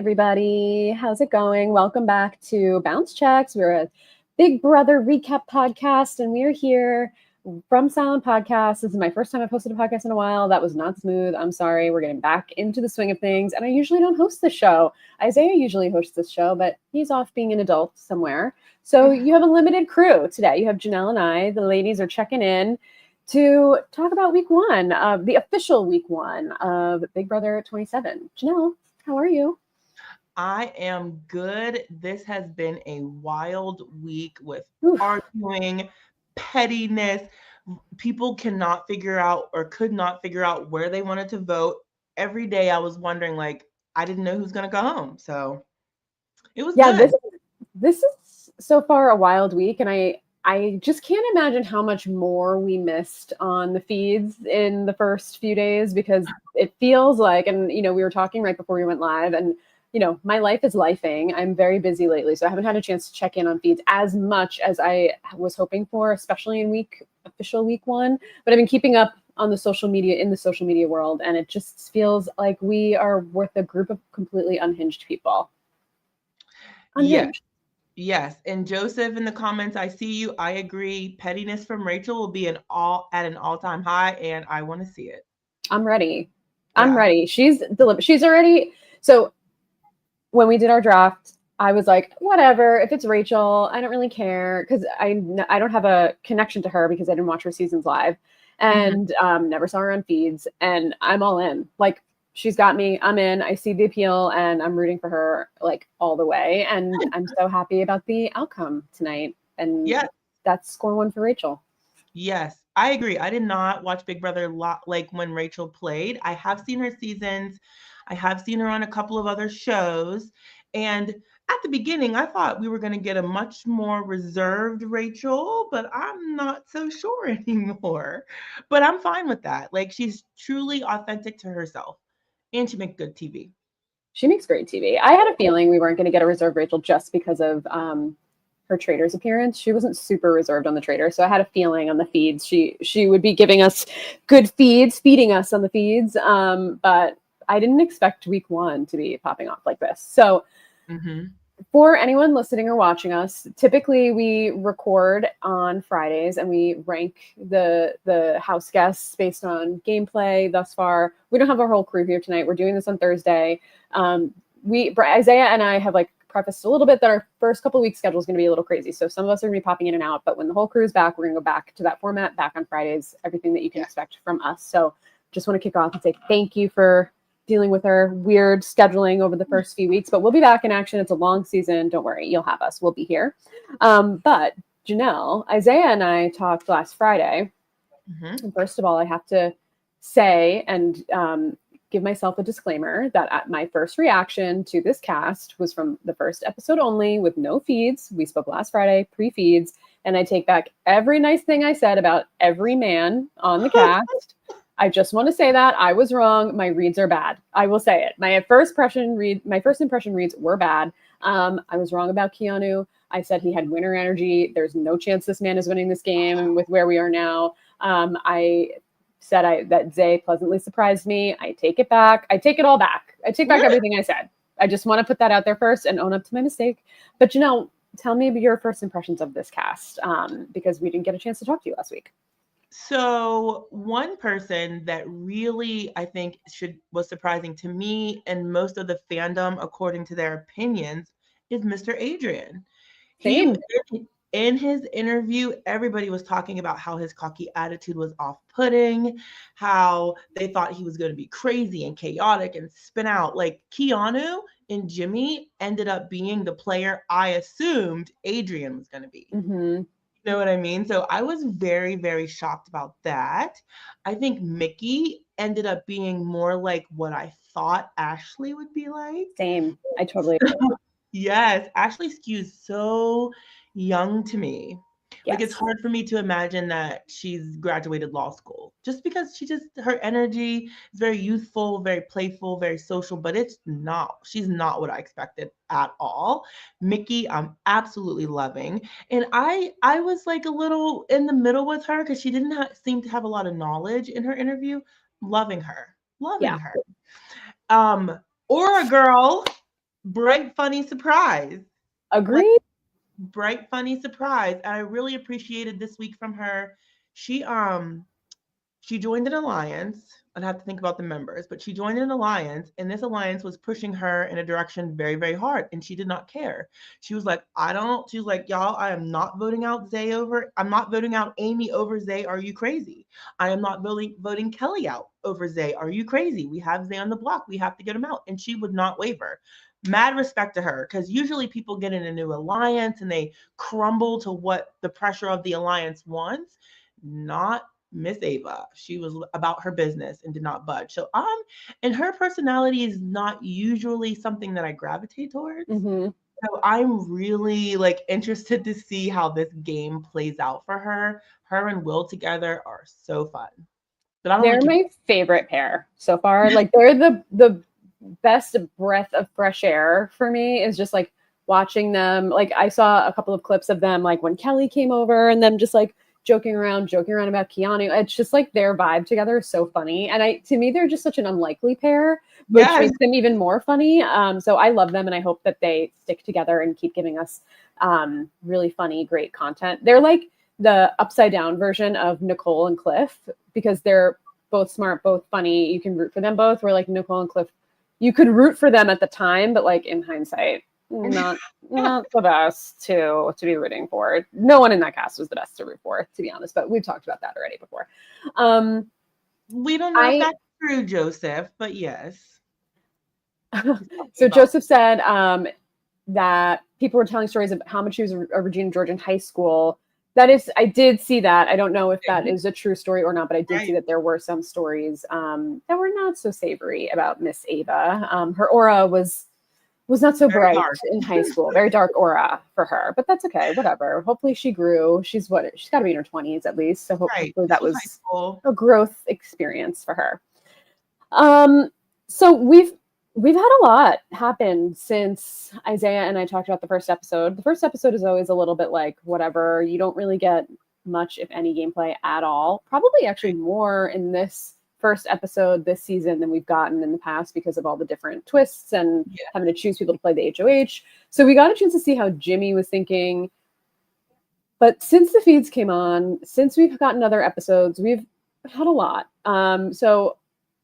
everybody. How's it going? Welcome back to Bounce Checks. We're a Big Brother recap podcast, and we're here from Silent Podcast. This is my first time I've hosted a podcast in a while. That was not smooth. I'm sorry. We're getting back into the swing of things, and I usually don't host the show. Isaiah usually hosts this show, but he's off being an adult somewhere. So you have a limited crew today. You have Janelle and I. The ladies are checking in to talk about week one, the official week one of Big Brother 27. Janelle, how are you? I am good. This has been a wild week with arguing, pettiness. People cannot figure out or could not figure out where they wanted to vote. Every day I was wondering, I didn't know who's going to go home. So it was good. This is so far a wild week, and I just can't imagine how much more we missed on the feeds in the first few days, because it feels like, and we were talking right before we went live, and my life is lifing. I'm very busy lately, so I haven't had a chance to check in on feeds as much as I was hoping for, especially in official week one. But I've been keeping up on the social media world, and it just feels like we are with a group of completely unhinged people. Unhinged. Yes. And Joseph in the comments, I see you. I agree. Pettiness from Rachel will be at an all-time high, and I want to see it. I'm ready. Yeah. I'm ready. She's already. So when we did our draft, I was like, whatever, if it's Rachel, I don't really care, because I don't have a connection to her because I didn't watch her seasons live, and never saw her on feeds, and I'm all in. She's got me. I'm in. I see the appeal, and I'm rooting for her all the way. And I'm so happy about the outcome tonight. And that's score one for Rachel. Yes, I agree. I did not watch Big Brother when Rachel played. I have seen her seasons. I have seen her on a couple of other shows. And at the beginning, I thought we were going to get a much more reserved Rachel, but I'm not so sure anymore. But I'm fine with that. She's truly authentic to herself. And she makes good TV. She makes great TV. I had a feeling we weren't going to get a reserved Rachel just because of her Traitors appearance. She wasn't super reserved on the Traitor, so I had a feeling on the feeds she would be giving us good feeds, feeding us on the feeds. But I didn't expect week one to be popping off like this. So for anyone listening or watching us, typically we record on Fridays and we rank the house guests based on gameplay thus far. We don't have our whole crew here tonight. We're doing this on Thursday. Isaiah and I have prefaced a little bit that our first couple of weeks schedule is going to be a little crazy. So some of us are going to be popping in and out, but when the whole crew is back, we're going to go back to that format, back on Fridays, everything that you can expect from us. So just want to kick off and say thank you for dealing with our weird scheduling over the first few weeks, but we'll be back in action. It's a long season. Don't worry. You'll have us. We'll be here. But Janelle, Isaiah and I talked last Friday. And first of all, I have to say and give myself a disclaimer that my first reaction to this cast was from the first episode only, with no feeds. We spoke last Friday, pre-feeds, and I take back every nice thing I said about every man on the cast. I just want to say that I was wrong. My reads are bad. I will say it. My first impression reads were bad. I was wrong about Keanu. I said he had winner energy. There's no chance this man is winning this game with where we are now. I said that Zay pleasantly surprised me. I take it back. I take it all back. I take back everything I said. I just want to put that out there first and own up to my mistake. But Janelle, tell me your first impressions of this cast, because we didn't get a chance to talk to you last week. So one person that really, I think, was surprising to me and most of the fandom, according to their opinions, is Mr. Adrian. Same. In his interview, everybody was talking about how his cocky attitude was off-putting, how they thought he was going to be crazy and chaotic and spin out. Keanu and Jimmy ended up being the player I assumed Adrian was going to be. You know what I mean? So I was very, very shocked about that. I think Mickey ended up being more like what I thought Ashley would be like. Same. I totally agree. Yes. Ashley skews so young to me. Yes. It's hard for me to imagine that she's graduated law school, just because her energy is very youthful, very playful, very social, but she's not what I expected at all. Mickey, I'm absolutely loving. And I was a little in the middle with her because she didn't seem to have a lot of knowledge in her interview. Loving her. Or a girl bright, funny surprise. Like, Agreed. bright, funny surprise. And I really appreciated this week from her. She she joined an alliance. I'd have to think about the members, but she joined an alliance, and this alliance was pushing her in a direction very, very hard, and she did not care. She was like, she was like, y'all, I am not voting out I'm not voting out Amy over Zay. Are you crazy? I am not voting Kelly out over Zay. Are you crazy? We have Zay on the block. We have to get him out. And she would not waver. Mad respect to her, because usually people get in a new alliance and they crumble to what the pressure of the alliance wants. Not Miss Ava. She was about her business and did not budge. So and her personality is not usually something that I gravitate towards. Mm-hmm. So I'm really like interested to see how this game plays out for her. Her and Will together are so fun. But I don't They're want to keep my favorite pair so far. Like they're the best breath of fresh air for me is just like watching them. Like I saw a couple of clips of them like when Kelly came over and them just like joking around about Keanu. It's just like their vibe together is so funny. And to me, they're just such an unlikely pair, which Yes. makes them even more funny. So I love them and I hope that they stick together and keep giving us really funny, great content. They're like the upside down version of Nicole and Cliff because they're both smart, both funny. You can root for them both. Where like Nicole and Cliff, you could root for them at the time, but like in hindsight, not the best to be rooting for. No one in that cast was the best to root for, to be honest. But we've talked about that already before. We don't know if that's true, Joseph, but yes. So Joseph said that people were telling stories of how much he was a Regina George in high school. That is, I did see that. I don't know if that is a true story or not, but I did see that there were some stories that were not so savory about Miss Ava. Her aura was not so very bright dark in high school. Very dark aura for her, but that's okay. Whatever. Hopefully she grew. She's got to be in her 20s at least. So hopefully that was a growth experience for her. So we've had a lot happen since Isaiah and I talked about the first episode. The first episode is always a little bit like whatever. You don't really get much, if any, gameplay at all. Probably actually more in this first episode this season than we've gotten in the past because of all the different twists and having to choose people to play the HOH. So we got a chance to see how Jimmy was thinking. But since the feeds came on, since we've gotten other episodes, we've had a lot. So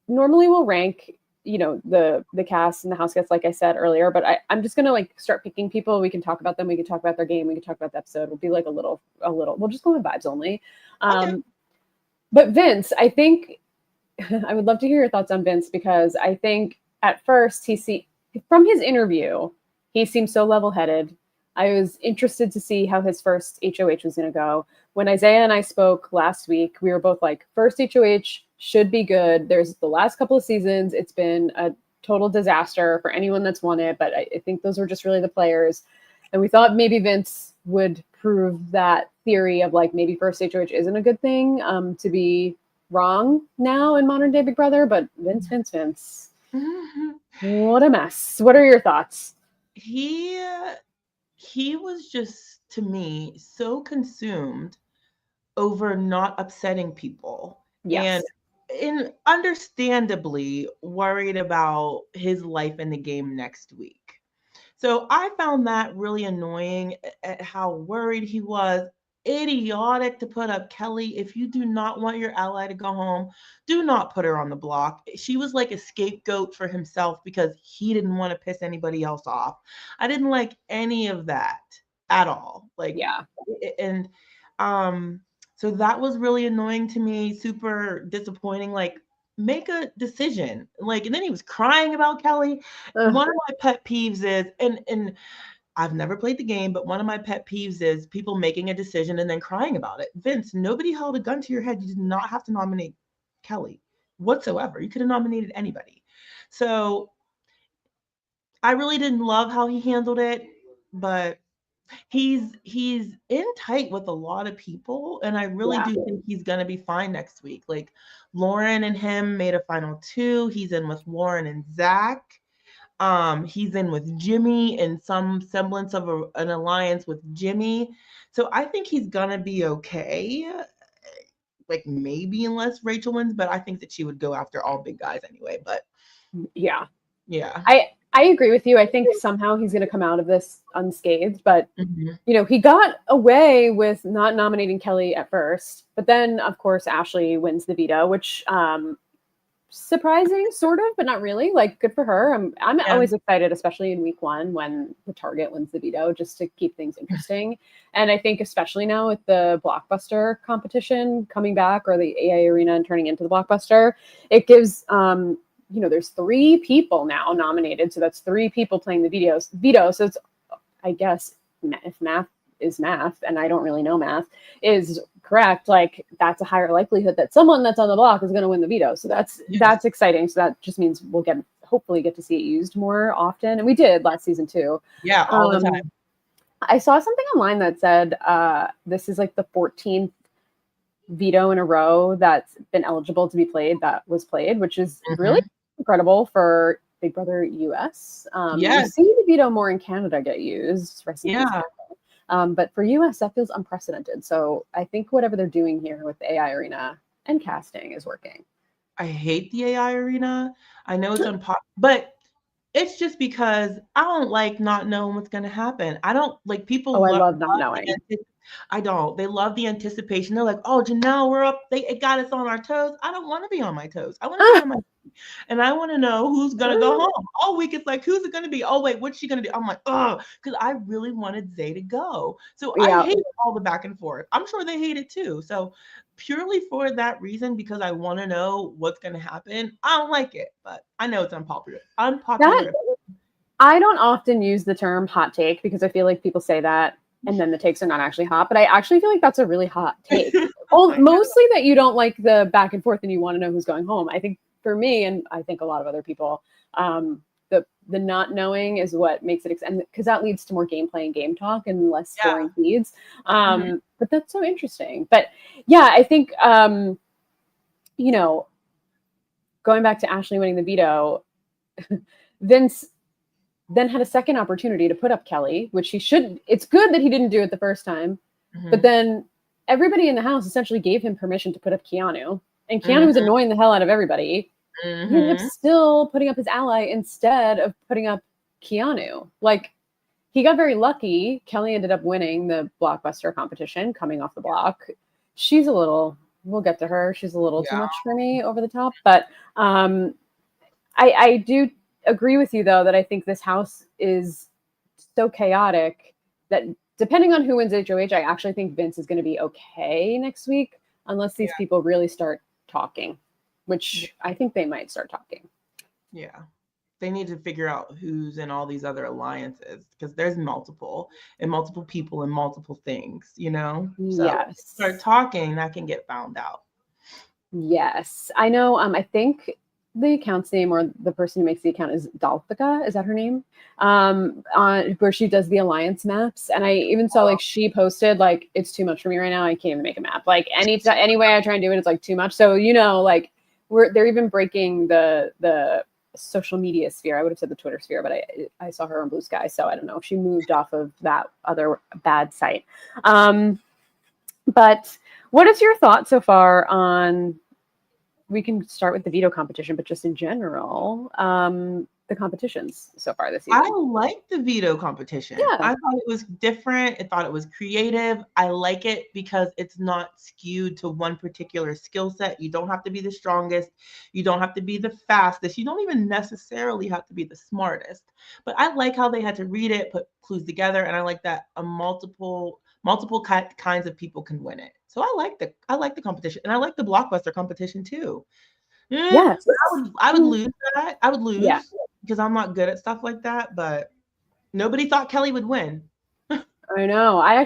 normally we'll rank, the cast and the house guests, like I said earlier, but I'm just gonna like start picking people. We can talk about them. We can talk about their game. We can talk about the episode. It'll be like a little. We'll just go in vibes only. Okay. But Vince, I think I would love to hear your thoughts on Vince because I think at first from his interview, he seemed so level-headed. I was interested to see how his first HOH was going to go. When Isaiah and I spoke last week, we were both like, first HOH should be good. There's the last couple of seasons. It's been a total disaster for anyone that's won it, but I think those were just really the players. And we thought maybe Vince would prove that theory of like maybe first HOH isn't a good thing to be wrong now in modern day Big Brother, but Vince. What a mess. What are your thoughts? He was just, to me, so consumed over not upsetting people. Yes. And understandably worried about his life in the game next week. So I found that really annoying at how worried he was. Idiotic to put up Kelly. If you do not want your ally to go home, do not put her on the block. She was like a scapegoat for himself because he didn't want to piss anybody else off. I didn't like any of that at all. And so that was really annoying to me, super disappointing. Like, make a decision. And then he was crying about Kelly. One of my pet peeves is, and I've never played the game, but one of my pet peeves is people making a decision and then crying about it. Vince, nobody held a gun to your head. You did not have to nominate Kelly whatsoever. You could have nominated anybody. So I really didn't love how he handled it, but he's in tight with a lot of people, and I really do think he's gonna be fine next week. Like, Lauren and him made a final 2. He's in with Lauren and Zach. He's in with Jimmy in some semblance of an alliance with Jimmy. So I think he's gonna be okay. Like, maybe unless Rachel wins, but I think that she would go after all big guys anyway. But yeah. I agree with you. I think somehow he's going to come out of this unscathed, but Mm-hmm. you know, he got away with not nominating Kelly at first, but then of course Ashley wins the veto, which surprising sort of, but not really. Like, good for her. I'm Yeah. always excited, especially in week 1 when the target wins the veto, just to keep things interesting. And I think especially now with the Blockbuster competition coming back, or the AI Arena and turning into the Blockbuster, it gives you know, there's 3 people now nominated, so that's 3 people playing the veto. So it's, I guess, if math is math, and I don't really know math, is correct, like that's a higher likelihood that someone that's on the block is going to win the veto. So that's exciting. So that just means we'll hopefully get to see it used more often, and we did last season too. Yeah, all the time. I saw something online that said this is like the 14th veto in a row that's been eligible to be played that was played, which is really incredible for Big Brother US. You see the veto more in Canada get used. But for US, that feels unprecedented. So I think whatever they're doing here with the AI Arena and casting is working. I hate the AI Arena. I know it's unpopular, but it's just because I don't like not knowing what's going to happen. I don't like people. I love not knowing. I don't. They love the anticipation. They're like, "Oh, Janelle, we're up. It got us on our toes." I don't want to be on my toes. I want to be on my feet. And I want to know who's gonna go home. All week it's like, who's it gonna be? Oh wait, what's she gonna do? I'm like, oh, because I really wanted Zay to go. So I hate all the back and forth. I'm sure they hate it too. So purely for that reason, because I want to know what's gonna happen, I don't like it. But I know it's unpopular. I don't often use the term hot take because I feel like people say that and then the takes are not actually hot, but I actually feel like that's a really hot take. Mostly that you don't like the back and forth and you want to know who's going home. I think for me, and I think a lot of other people, the not knowing is what makes it, and because that leads to more gameplay and game talk and less boring feeds. But that's so interesting. But yeah, I think you know, going back to Ashley winning the veto, Vince then had a second opportunity to put up Kelly, which he should. It's good that he didn't do it the first time, but then everybody in the house essentially gave him permission to put up Keanu, and Keanu was annoying the hell out of everybody. He ended up still putting up his ally instead of putting up Keanu. Like, he got very lucky. Kelly ended up winning the Blockbuster competition, coming off the block. She's a little. We'll get to her. She's a little too much for me, over the top. But I do agree with you, though, that I think this house is so chaotic that depending on who wins HOH, I actually think Vince is going to be okay next week, unless these people really start talking, which I think they might start talking. Yeah. They need to figure out who's in all these other alliances, because there's multiple people and multiple things, you know? So start talking, that can get found out. Yes. I know. I think the account's name, or the person who makes the account, is Dalthika. Is that her name? Where she does the alliance maps. And I even saw, like, she posted, like, it's too much for me right now. I can't even make a map. Like, any way I try and do it, it's like too much. So, you know, like, they're even breaking the social media sphere. I would have said the Twitter sphere, but I saw her on Blue Sky. So I don't know. She moved off of that other bad site. But what is your thought so far on, we can start with the veto competition, but just in general, the competitions so far this season? I like the veto competition. I thought it was different. I thought it was creative. I like it because it's not skewed to one particular skill set. You don't have to be the strongest. You don't have to be the fastest. You don't even necessarily have to be the smartest. But I like how they had to read it, put clues together, and I like that multiple kinds of people can win it. So I like the competition, and I like the Blockbuster competition too. Yes, I would lose that. I would lose because I'm not good at stuff like that. But nobody thought Kelly would win. I know. I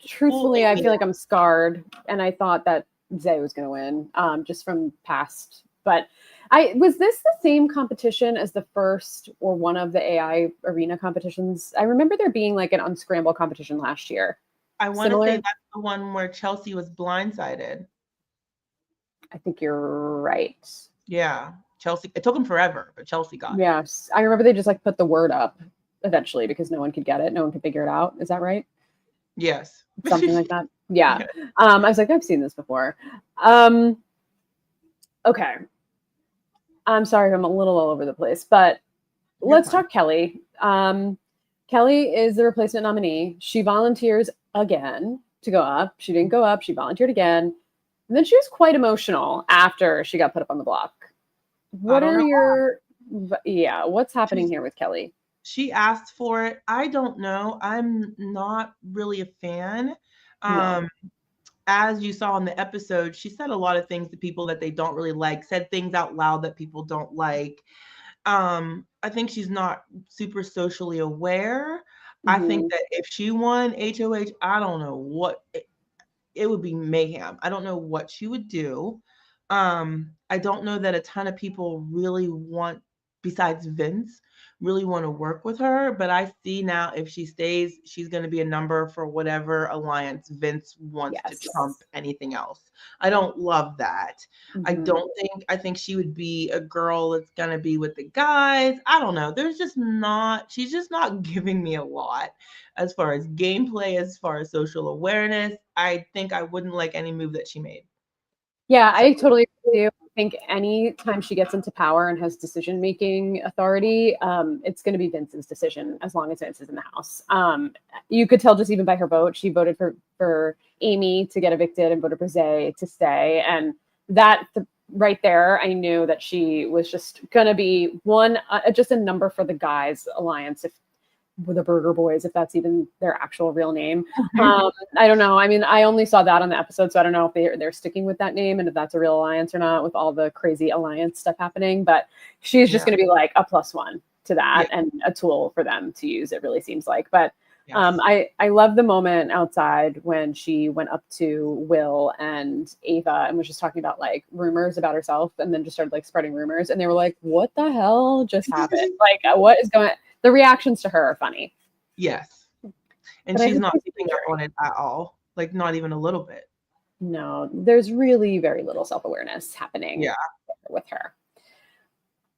truthfully, I feel like I'm scarred, and I thought that Zay was going to win, just from past. But was this the same competition as the first or one of the AI Arena competitions? I remember there being like an unscramble competition last year. I want to say that's the one where Chelsea was blindsided. I think you're right. Yeah, Chelsea. It took them forever, but Chelsea got it. Yes, I remember they just like put the word up eventually because no one could get it. No one could figure it out. Is that right? Yes. Something like that. Yeah. I was like, I've seen this before. Okay. I'm sorry if I'm a little all over the place, but let's talk Kelly. Kelly is the replacement nominee. She volunteers again to go up. She didn't go up. She volunteered again. And then she was quite emotional after she got put up on the block. What are your, what's happening here with Kelly? She asked for it. I don't know. I'm not really a fan. No. As you saw in the episode, she said a lot of things to people that they don't really like, said things out loud that people don't like. I think she's not super socially aware. I think that if she won HOH, I don't know what it would be mayhem. I don't know what she would do. I don't know that a ton of people really want, besides Vince, really want to work with her. But I see now if she stays, she's going to be a number for whatever alliance Vince wants to trump anything else. I don't love that. I think she would be a girl that's going to be with the guys. I don't know. She's just not giving me a lot as far as gameplay, as far as social awareness. I think I wouldn't like any move that she made. Yeah, I totally agree with you. I think anytime she gets into power and has decision-making authority, it's going to be Vince's decision as long as Vince is in the house. You could tell just even by her vote, she voted for Amy to get evicted and voted for Zay to stay. And that right there, I knew that she was just going to be just a number for the guys alliance, with the Burger Boys, if that's even their actual real name. I don't know. I mean, I only saw that on the episode, so I don't know if they're sticking with that name and if that's a real alliance or not with all the crazy alliance stuff happening. But she's just going to be like a +1 to that and a tool for them to use, it really seems like. But I love the moment outside when she went up to Will and Ava and was just talking about like rumors about herself, and then just started like spreading rumors, and they were like, what the hell just happened? Like, what is going on? The reactions to her are funny. Yes. And she's not picking up on it at all. Like, not even a little bit. No, there's really very little self-awareness happening with her.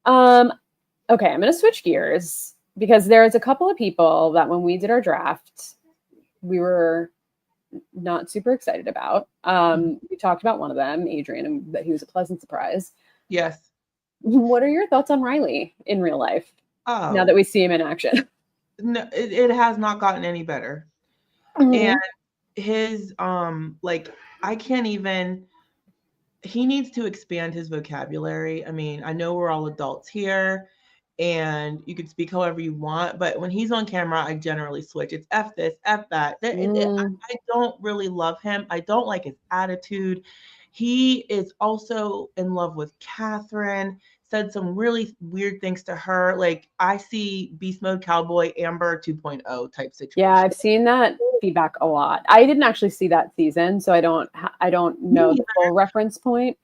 Okay, I'm going to switch gears because there's a couple of people that when we did our draft, we were not super excited about. We talked about one of them, Adrian, and that he was a pleasant surprise. Yes. What are your thoughts on Riley in real life? Now that we see him in action. No, it has not gotten any better. And his I can't even, he needs to expand his vocabulary. I mean, I know we're all adults here and you can speak however you want, but when he's on camera, I generally switch. It's F this, F that. I don't really love him. I don't like his attitude. He is also in love with Catherine. Said some really weird things to her. Like, I see Beast Mode Cowboy Amber 2.0 type situation. Yeah, I've seen that feedback a lot. I didn't actually see that season, so I don't know the full reference point.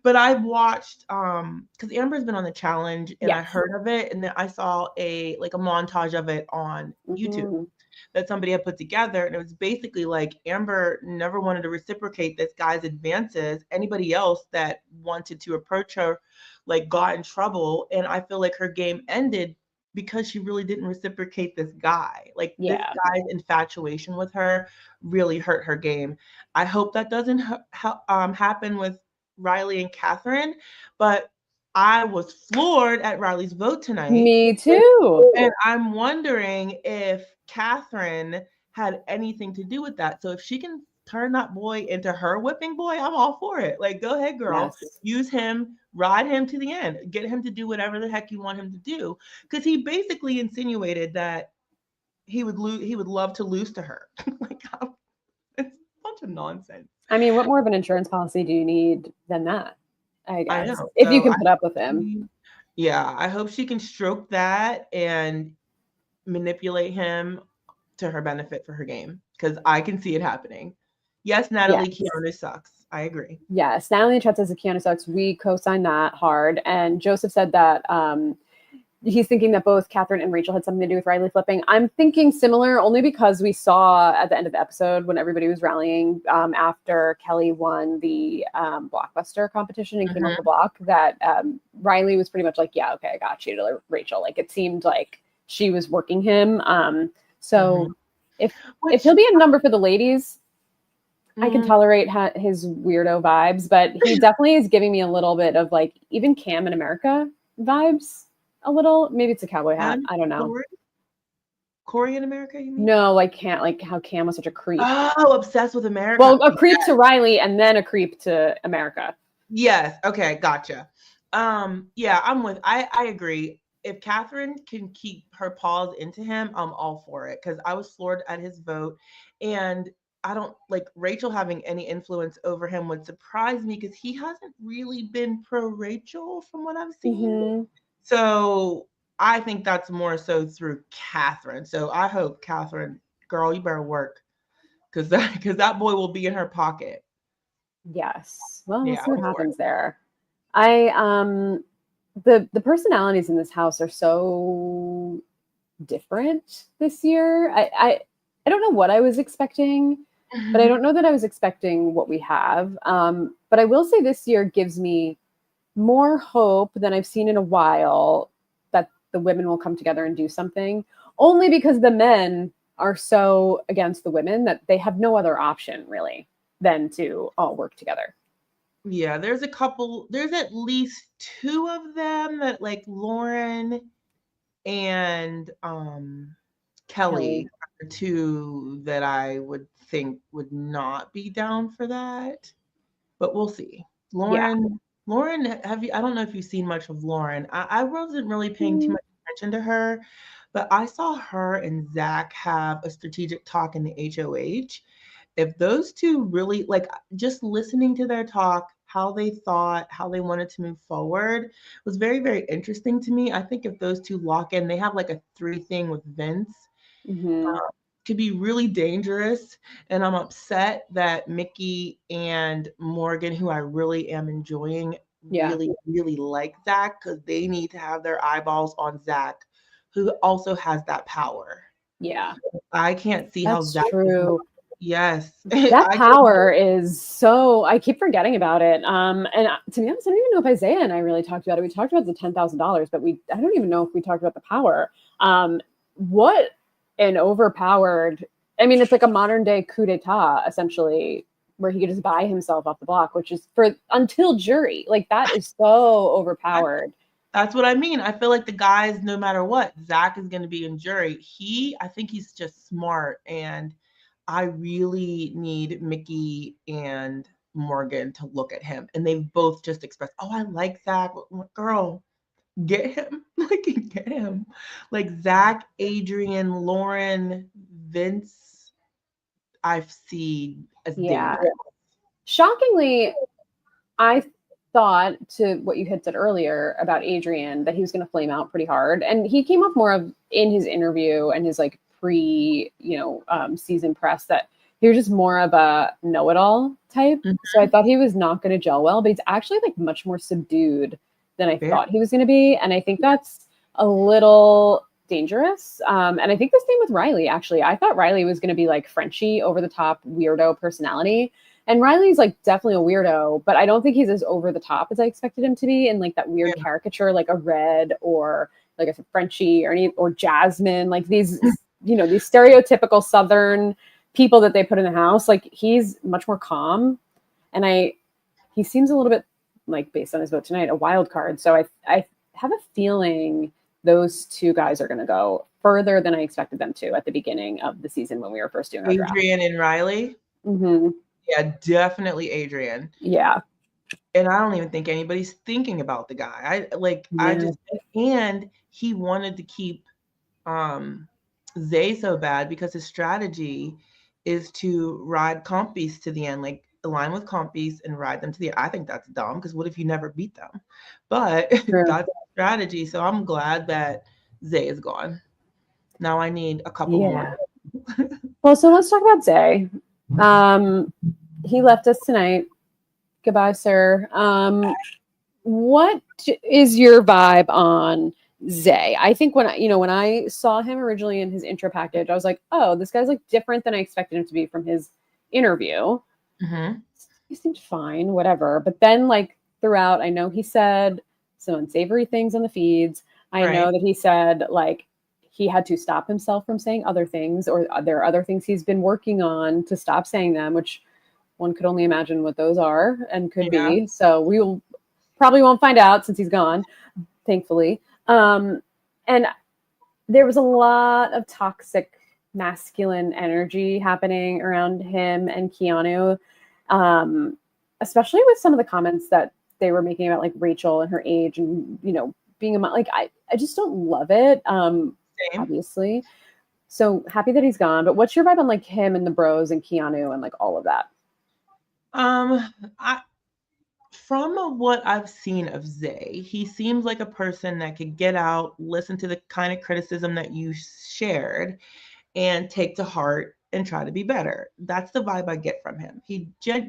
But I've watched because Amber's been on the challenge and I heard of it, and then I saw a montage of it on YouTube that somebody had put together, and it was basically like Amber never wanted to reciprocate this guy's advances. Anybody else that wanted to approach her got in trouble, and I feel like her game ended because she really didn't reciprocate this guy. This guy's infatuation with her really hurt her game. I hope that doesn't happen with Riley and Catherine, but I was floored at Riley's vote tonight. Me too. And I'm wondering if Catherine had anything to do with that. So if she can turn that boy into her whipping boy, I'm all for it. Go ahead, girl. Yes. Use him, ride him to the end, get him to do whatever the heck you want him to do. Because he basically insinuated that he would love to lose to her. It's a bunch of nonsense. I mean, what more of an insurance policy do you need than that? I guess. I know. If you can put up with him. Yeah, I hope she can stroke that and manipulate him to her benefit for her game, because I can see it happening. Yes, Natalie, Keanu sucks. I agree. Yes, Natalie in chat says Keanu sucks. We co-sign that hard. And Joseph said that he's thinking that both Catherine and Rachel had something to do with Riley flipping. I'm thinking similar only because we saw at the end of the episode when everybody was rallying after Kelly won the Blockbuster competition and came off the block that Riley was pretty much like, yeah, okay, I got you to Rachel. It seemed like she was working him. So if he'll be a number for the ladies, I can tolerate his weirdo vibes, but he definitely is giving me a little bit of even Cam in America vibes. a little. Maybe it's a cowboy hat. And I don't know. Corey in America, you mean? No, like can't like how Cam was such a creep. Oh, obsessed with America. Well, a creep to Riley and then a creep to America. Yes. Okay. Gotcha. Yeah, I agree. If Catherine can keep her paws into him, I'm all for it. Because I was floored at his vote. And I don't like Rachel having any influence over him would surprise me because he hasn't really been pro Rachel from what I've seen. Mm-hmm. So I think that's more so through Catherine. So I hope Catherine, girl, you better work. Because that boy will be in her pocket. Yes. Well, we'll Yeah. see what happens there. The personalities in this house are so different this year. I don't know what I was expecting, but I don't know that I was expecting what we have. But I will say this year gives me more hope than I've seen in a while that the women will come together and do something, only because the men are so against the women that they have no other option really than to all work together. Yeah, there's at least two of them that like Lauren and Kelly are two that I would think would not be down for that. But we'll see. Lauren, I don't know if you've seen much of Lauren. I wasn't really paying too much attention to her, but I saw her and Zach have a strategic talk in the HOH. If those two really like just listening to their talk, how they thought, how they wanted to move forward was very, very interesting to me. I think if those two lock in, they have like a 3 thing with Vince. Could be really dangerous. And I'm upset that Mickey and Morgan, who I really am enjoying, really, really like Zach because they need to have their eyeballs on Zach, who also has that power. Yeah. I can't see how Zach. True. Yes. That power is so, I keep forgetting about it. And to be honest, I don't even know if Isaiah and I really talked about it. We talked about the $10,000, but I don't even know if we talked about the power. What an overpowered, I mean, it's like a modern day coup d'etat, essentially, where he could just buy himself off the block, which is until jury. Like that is so overpowered. That's what I mean. I feel like the guys, no matter what, Zach is going to be in jury. I think he's just smart. And I really need Mickey and Morgan to look at him. And they've both just expressed, oh, I like Zach. Girl, get him. Get him. Like Zach, Adrian, Lauren, Vince, I've seen as dangerous. Shockingly, I thought to what you had said earlier about Adrian that he was going to flame out pretty hard. And he came up more of in his interview and his like season press that he was just more of a know-it-all type. Mm-hmm. So I thought he was not going to gel well, but he's actually like much more subdued than I thought he was going to be. And I think that's a little dangerous. And I think the same with Riley, actually. I thought Riley was going to be like Frenchie, over the top weirdo personality. And Riley's like definitely a weirdo, but I don't think he's as over the top as I expected him to be in like that weird caricature, like a Red or like a Frenchie or Jasmine, like these, these stereotypical Southern people that they put in the house. Like he's much more calm. And he seems a little bit like, based on his vote tonight, a wild card. So I have a feeling those two guys are going to go further than I expected them to at the beginning of the season when we were first doing our draft. Adrian and Riley? Mm-hmm. Yeah, definitely Adrian. Yeah. And I don't even think anybody's thinking about the guy. And he wanted to keep Zay so bad because his strategy is to ride compies to the end, like align with compies and ride them to the end. I think that's dumb because what if you never beat them? But that's the strategy. So I'm glad that Zay is gone. Now I need a couple more. Well, so let's talk about Zay. He left us tonight. Goodbye, sir. What is your vibe on Zay? I think when I saw him originally in his intro package, I was like, oh, this guy's like different than I expected him to be from his interview. Mm-hmm. He seemed fine, whatever. But then like throughout, I know he said some unsavory things on the feeds. I know that he said like he had to stop himself from saying other things, or there are other things he's been working on to stop saying them, which one could only imagine what those are and could be. So we probably won't find out since he's gone, thankfully. And there was a lot of toxic masculine energy happening around him and Keanu, especially with some of the comments that they were making about like Rachel and her age and, you know, being a mom. Like, I just don't love it, Same. obviously. So happy that he's gone. But what's your vibe on like him and the bros and Keanu and like all of that? From what I've seen of Zay, he seems like a person that could get out, listen to the kind of criticism that you shared, and take to heart and try to be better. That's the vibe I get from him.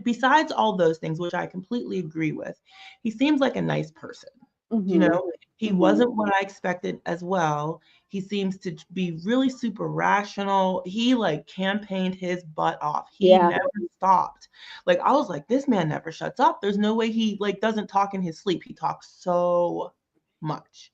Besides all those things, which I completely agree with, he seems like a nice person. Mm-hmm. You know, he wasn't what I expected as well. He seems to be really super rational. He like campaigned his butt off. He never stopped. Like I was like, this man never shuts up. There's no way he like doesn't talk in his sleep. He talks so much.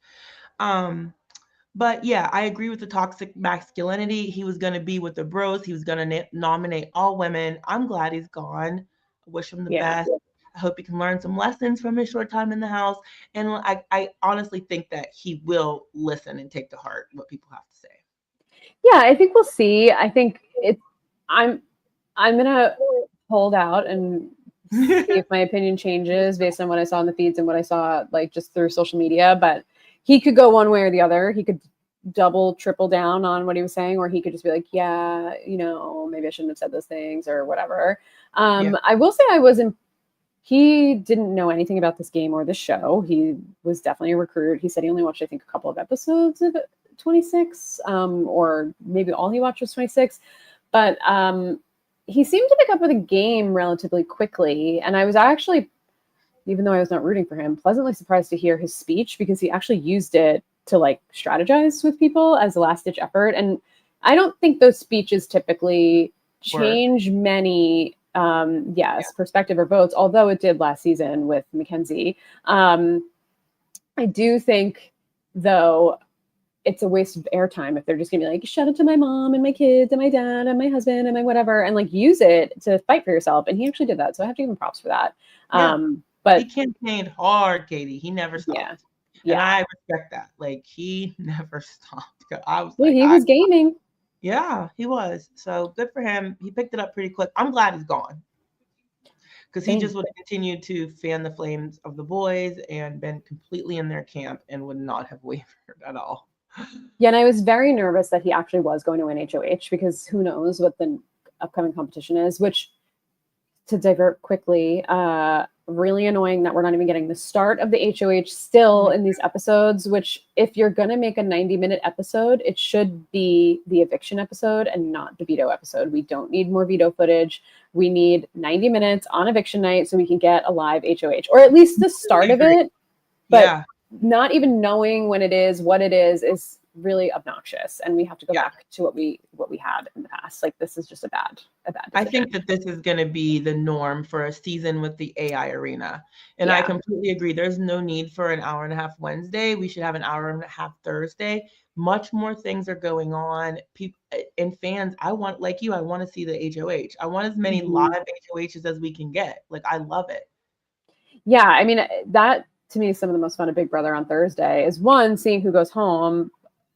But yeah, I agree with the toxic masculinity. He was going to be with the bros. He was going to nominate all women. I'm glad he's gone. I wish him the best. I hope he can learn some lessons from his short time in the house. And I honestly think that he will listen and take to heart what people have to say. Yeah, I think we'll see. I think I'm gonna hold out and see if my opinion changes based on what I saw in the feeds and what I saw like just through social media. But he could go one way or the other. He could triple down on what he was saying, or he could just be like, yeah, you know, maybe I shouldn't have said those things or whatever. I will say he didn't know anything about this game or this show. He was definitely a recruit. He said he only watched, I think, a couple of episodes of 26, or maybe all he watched was 26. But he seemed to pick up with a game relatively quickly. And I was actually, even though I was not rooting for him, pleasantly surprised to hear his speech because he actually used it to like strategize with people as a last-ditch effort. And I don't think those speeches typically change many perspective or votes, although it did last season with Mackenzie. I do think, though, it's a waste of airtime if they're just gonna be like, shout out to my mom and my kids and my dad and my husband and my whatever, and like use it to fight for yourself. And he actually did that, so I have to give him props for that. But he campaigned hard, Katie. He never stopped. And I respect that. Like he never stopped. I was like, he was gaming. Yeah, he was. So good for him. He picked it up pretty quick. I'm glad he's gone. Because he just would have continued to fan the flames of the boys and been completely in their camp and would not have wavered at all. Yeah, and I was very nervous that he actually was going to win HOH because who knows what the upcoming competition is, which, to divert quickly, really annoying that we're not even getting the start of the HOH still in these episodes, which if you're going to make a 90-minute episode, it should be the eviction episode and not the veto episode. We don't need more veto footage. We need 90 minutes on eviction night so we can get a live HOH, or at least the start of it. But not even knowing when it is, what it is really obnoxious, and we have to go back to what we had in the past. Like this is just a bad decision. I think that this is going to be the norm for a season with the AI arena, and I completely agree. There's no need for an hour and a half Wednesday. We should have an hour and a half Thursday. Much more things are going on. People and fans, I want to see the HOH. I want as many live HOHs as we can get. Like I love it. Yeah, I mean that to me is some of the most fun of Big Brother on Thursday is one, seeing who goes home,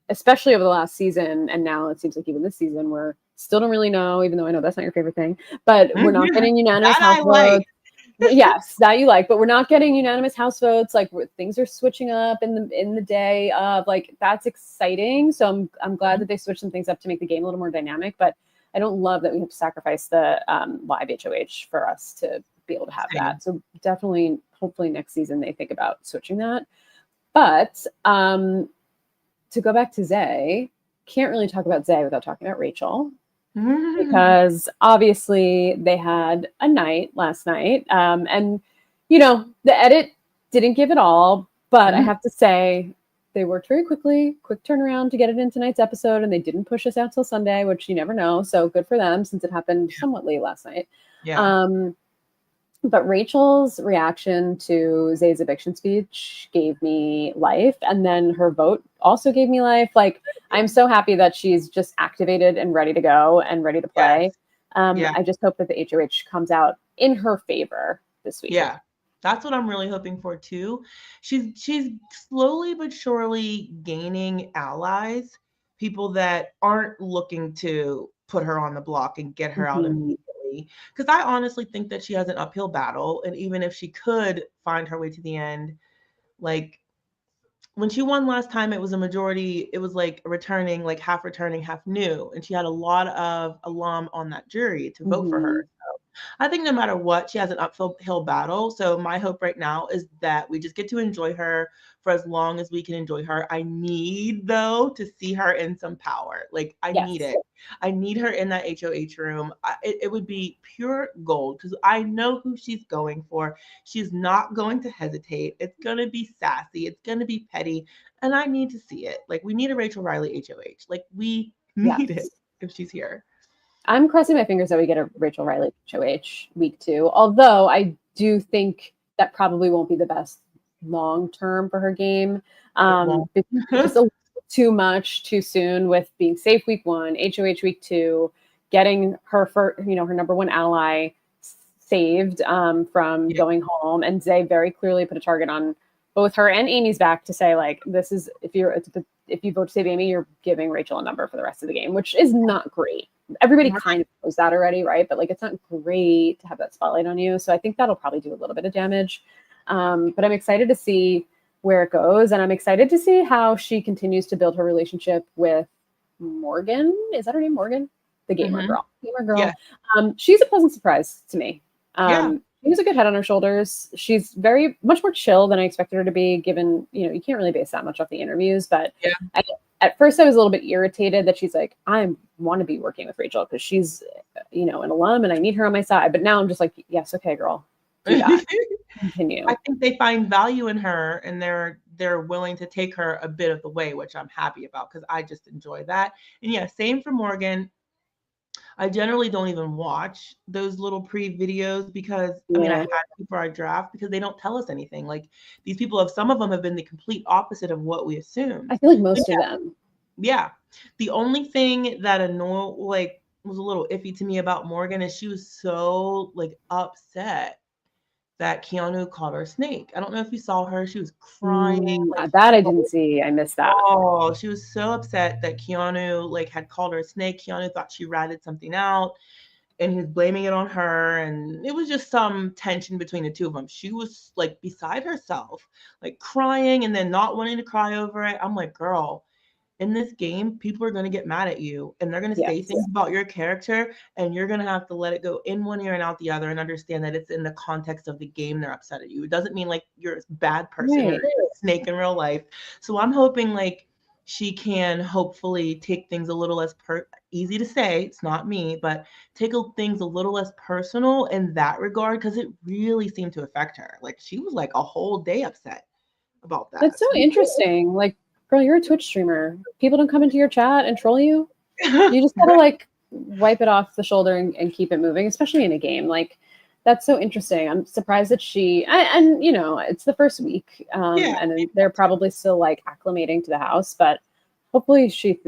especially over the last season. And now it seems like even this season, we're still don't really know, even though I know that's not your favorite thing, but we're not getting unanimous house votes. Yes, that you like, but we're not getting unanimous house votes. Like things are switching up in the day of like, that's exciting. So I'm glad that they switched some things up to make the game a little more dynamic, but I don't love that we have to sacrifice the live HOH for us to be able to have that. So definitely, hopefully next season they think about switching that. But to go back to Zay, can't really talk about Zay without talking about Rachel, because obviously they had a night last night, and you know the edit didn't give it all, but I have to say they worked very quick turnaround to get it in tonight's episode, and they didn't push us out till Sunday, which you never know. So good for them since it happened somewhat late last night. But Rachel's reaction to Zay's eviction speech gave me life. And then her vote also gave me life. Like, I'm so happy that she's just activated and ready to go and ready to play. I just hope that the HOH comes out in her favor this week. Yeah. That's what I'm really hoping for too. She's slowly but surely gaining allies, people that aren't looking to put her on the block and get her out Mhm. immediately. Because I honestly think that she has an uphill battle, and even if she could find her way to the end, like when she won last time, it was a majority. It was like returning, half new, and she had a lot of alum on that jury to vote for her. Mhm. I think no matter what, she has an uphill battle. So my hope right now is that we just get to enjoy her for as long as we can enjoy her. I need though to see her in some power. Like I need Yes. it. I need her in that HOH room. It would be pure gold because I know who she's going for. She's not going to hesitate. It's gonna be sassy. It's gonna be petty, and I need to see it. Like we need a Rachel Riley HOH. Like we need it Yes. if she's here. I'm crossing my fingers that we get a Rachel Riley HOH week 2. Although I do think that probably won't be the best long term for her game. It won't. Because just a little too much too soon with being safe week 1, HOH week 2, getting her for her number one ally saved from Yeah. going home, and Zay very clearly put a target on both her and Amy's back to say like this is if you vote to save Amy, you're giving Rachel a number for the rest of the game, which is not great. Everybody kind of knows that already, right? But like, it's not great to have that spotlight on you. So I think that'll probably do a little bit of damage. But I'm excited to see where it goes, and I'm excited to see how she continues to build her relationship with Morgan. Is that her name, Morgan? The gamer Mm-hmm. girl. Gamer girl. Yeah. She's a pleasant surprise to me. Yeah. She has a good head on her shoulders. She's very much more chill than I expected her to be, given, you can't really base that much off the interviews. But Yeah. at first I was a little bit irritated that she's like, I want to be working with Rachel because she's, an alum and I need her on my side. But now I'm just like, yes, okay, girl, do that. Continue. I think they find value in her and they're willing to take her a bit of the way, which I'm happy about because I just enjoy that. And yeah, same for Morgan. I generally don't even watch those little pre-videos because I Yeah. had to for our draft because they don't tell us anything. Like these people have some of them have been the complete opposite of what we assumed. I feel like But most of them. yeah. The only thing that was a little iffy to me about Morgan is she was so upset that Keanu called her a snake. I don't know if you saw her. She was crying That I didn't see. I missed that. oh, she was so upset that Keanu had called her a snake. Keanu thought she ratted something out and he was blaming it on her, and it was just some tension between the two of them. She was beside herself, crying and then not wanting to cry over it. I'm like, girl, in this game, people are going to get mad at you and they're going to say Yes. things about your character, and you're going to have to let it go in one ear and out the other and understand that it's in the context of the game they're upset at you. It doesn't mean you're a bad person or Right. you're a snake in real life. So I'm hoping she can hopefully take things a little less easy to say, it's not me, but take things a little less personal in that regard because it really seemed to affect her. She was a whole day upset about that. That's so interesting. Like, girl, you're a Twitch streamer. People don't come into your chat and troll you. You just gotta wipe it off the shoulder and keep it moving, especially in a game. That's so interesting. I'm surprised that and it's the first week, and they're probably still acclimating to the house, but hopefully she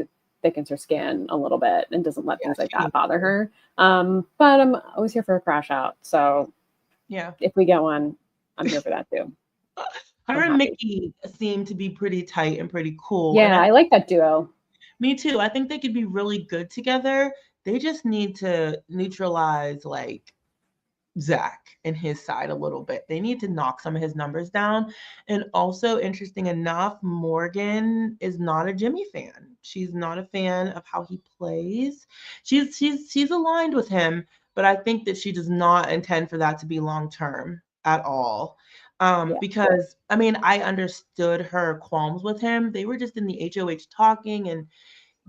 thickens her skin a little bit and doesn't let things like that bother her. But I'm always here for a crash out. So yeah, if we get one, I'm here for that too. Her and Mickey seem to be pretty tight and pretty cool. Yeah, I like that duo. Me too. I think they could be really good together. They just need to neutralize Zach and his side a little bit. They need to knock some of his numbers down. And also, interesting enough, Morgan is not a Jimmy fan. She's not a fan of how he plays. She's aligned with him, but I think that she does not intend for that to be long term at all. Because I understood her qualms with him. They were just in the HOH talking, and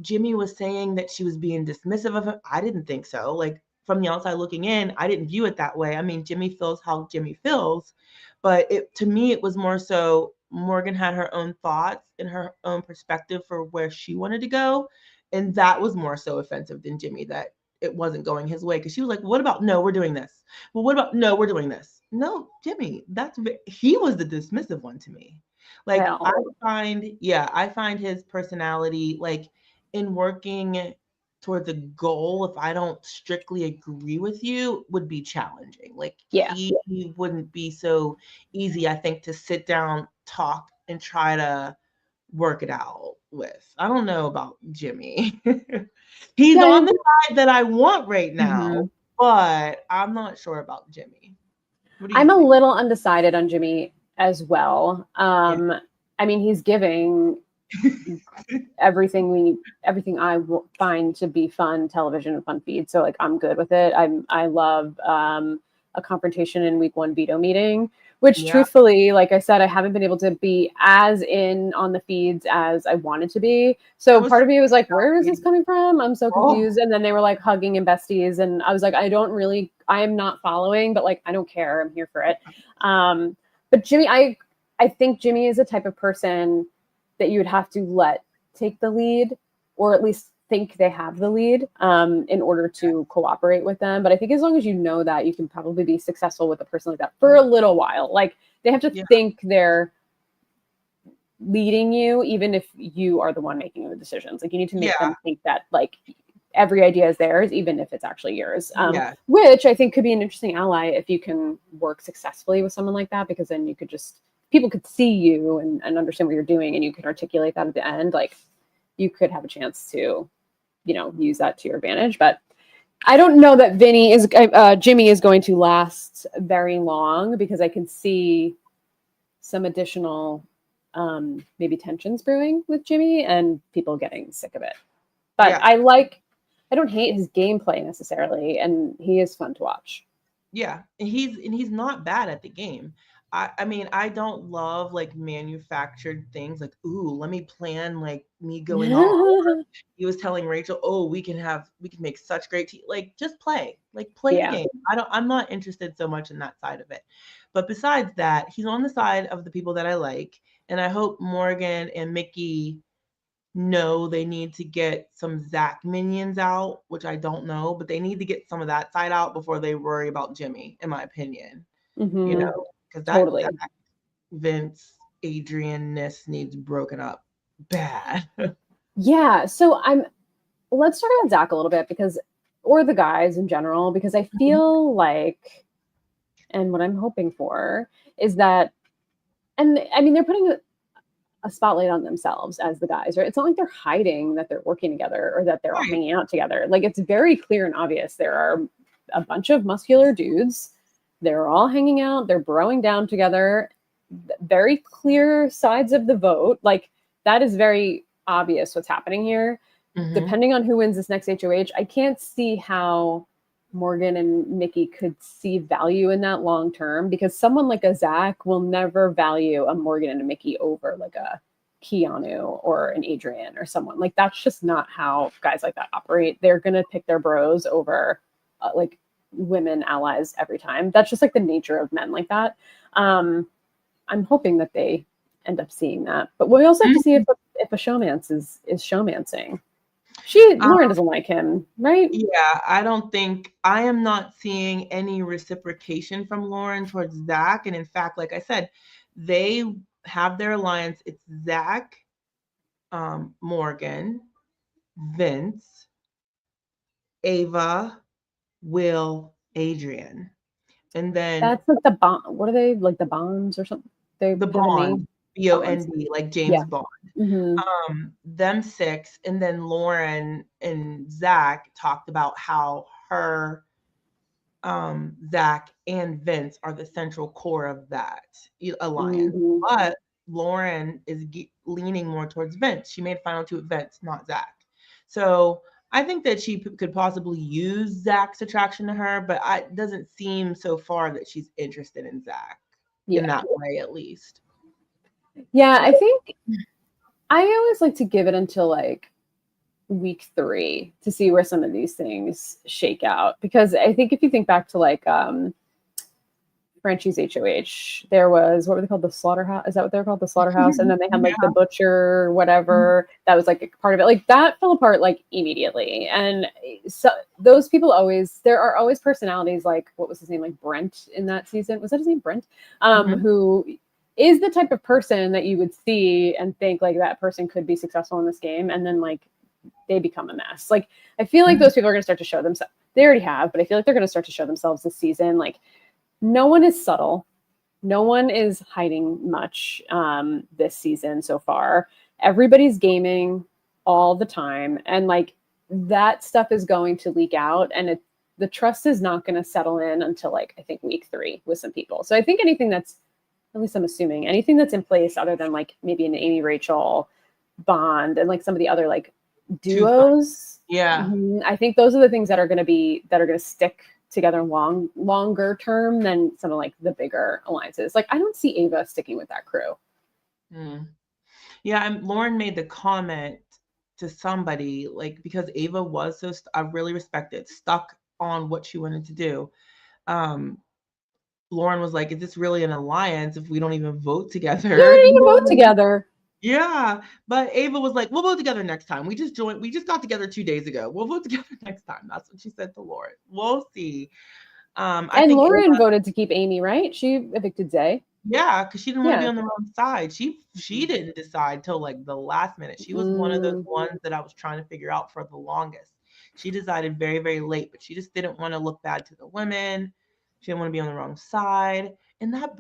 Jimmy was saying that she was being dismissive of him. I didn't think so. From the outside looking in, I didn't view it that way. Jimmy feels how Jimmy feels, but to me, it was more so Morgan had her own thoughts and her own perspective for where she wanted to go. And that was more so offensive than Jimmy, that it wasn't going his way. Cause she was like, what about, no, we're doing this. Well, what about, no, we're doing this. No, Jimmy, he was the dismissive one to me. I find his personality, in working towards a goal, if I don't strictly agree with you, would be challenging. Like Yeah. he wouldn't be so easy, I think, to sit down, talk, and try to work it out with. I don't know about Jimmy. He's Yeah, on the side that I want right now, Mhm. but I'm not sure about Jimmy. What do you I'm a think? little undecided on Jimmy as well. Yeah. I mean, he's giving everything I find to be fun television and fun feed. So like I'm good with it. I love a confrontation in week 1 veto meeting, which Yeah. truthfully, like I said, I haven't been able to be as in on the feeds as I wanted to be. So was part of me was like, where is this coming from? I'm so Oh. confused. And then they were like hugging and besties, and I was like, I am not following, but like I don't care. I'm here for it. But Jimmy, I think Jimmy is a type of person that you would have to let take the lead, or at least think they have the lead in order to cooperate with them. But I think as long as you know that, you can probably be successful with a person like that for a little while. Like they have to think they're leading you, even if you are the one making the decisions. Like you need to make them think that like every idea is theirs, even if it's actually yours. Which I think could be an interesting ally if you can work successfully with someone like that, because then you could just, people could see you and understand what you're doing, and you can articulate that at the end. Like you could have a chance to, use that to your advantage. But I don't know that Jimmy is going to last very long, because I can see some additional maybe tensions brewing with Jimmy and people getting sick of it. But I don't hate his gameplay necessarily, and he is fun to watch. Yeah, and he's not bad at the game. I mean, I don't love like manufactured things like, ooh, let me plan like me going on. He was telling Rachel, oh, we can make such great like just play the game. I'm not interested so much in that side of it. But besides that, he's on the side of the people that I like, and I hope Morgan and Mickey know they need to get some Zach minions out, which I don't know, but they need to get some of that side out before they worry about Jimmy, in my opinion. Because that Zach, Vince, Adrian-ness needs broken up bad. Yeah, so let's talk about Zach a little bit, or the guys in general, because I feel like, and what I'm hoping for is that, and I mean, they're putting a spotlight on themselves as the guys, right? It's not like they're hiding that they're working together or that they're all hanging out together. Like it's very clear and obvious. There are a bunch of muscular dudes. They're all hanging out. They're broing down together. Very clear sides of the vote. Like that is very obvious what's happening here. Depending on who wins this next HOH, I can't see how Morgan and Mickey could see value in that long term, because someone like a Zach will never value a Morgan and a Mickey over like a Keanu or an Adrian or someone. Like that's just not how guys like that operate. They're gonna pick their bros over like women allies every time. That's just like the nature of men like that. I'm hoping that they end up seeing that, but we also have to see if a showmance is showmancing. Lauren doesn't like him, right? Yeah, I am not seeing any reciprocation from Lauren towards Zach. And in fact, like I said, they have their alliance. It's Zach, Morgan, Vince, Ava, Will, Adrian. And then that's like the bond. What are they, like the bonds or something? The Bond, Bond, like James Bond. Them 6, and then Lauren and Zach talked about how her, Zach and Vince are the central core of that alliance. But Lauren is leaning more towards Vince. She made final 2 with Vince, not Zach. So I think that she could possibly use Zach's attraction to her, but it doesn't seem so far that she's interested in Zach in that way, at least. Yeah, I think I always like to give it until like week 3 to see where some of these things shake out, because I think if you think back to like Frenchie's HOH, there was, what were they called, the slaughterhouse? Is that what they're called, the slaughterhouse? And then they had like the butcher, whatever. That was like a part of it. Like that fell apart like immediately. And so those people there are always personalities like, what was his name, like Brent in that season? Was that his name, Brent? Who is the type of person that you would see and think like that person could be successful in this game, and then like they become a mess. Like, I feel like those people are going to start to show themselves. They already have, but I feel like they're going to start to show themselves this season. Like, no one is subtle. No one is hiding much this season so far. Everybody's gaming all the time. And like, that stuff is going to leak out, and the trust is not going to settle in until like, I think week 3 with some people. So I think anything that's, at least I'm assuming, anything that's in place other than like maybe an Amy Rachel bond and like some of the other like duos. Yeah. I think those are the things that are going to stick together longer term than some of like the bigger alliances. Like, I don't see Ava sticking with that crew. Yeah, Lauren made the comment to somebody, like, because Ava was so, I really respect it, stuck on what she wanted to do. Lauren was like, is this really an alliance if we don't even vote together? Yeah, we didn't even vote together. Yeah, but Ava was like, we'll vote together next time. We just got together 2 days ago. We'll vote together next time. That's what she said to Lauren. We'll see. I think Lauren voted to keep Amy, right? She evicted Zay. Yeah, because she didn't want to be on the wrong side. She didn't decide till like the last minute. She was one of those ones that I was trying to figure out for the longest. She decided very, very late, but she just didn't want to look bad to the women. She didn't want to be on the wrong side. And that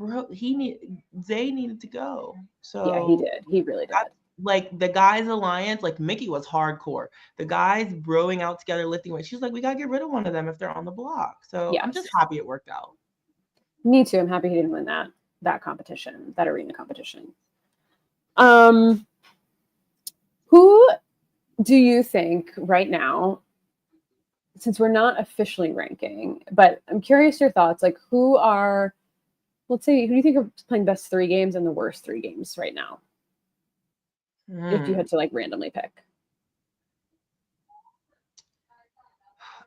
Zay needed to go. So yeah, he did. He really did. Like the guys' alliance, like Mickey was hardcore. The guys broing out together, lifting weights. She's like, we gotta get rid of one of them if they're on the block. So I'm just happy it worked out. Me too. I'm happy he didn't win that competition, that arena competition. Who do you think right now, since we're not officially ranking, but I'm curious your thoughts, like who do you think are playing best 3 games and the worst 3 games right now? If you had to like randomly pick.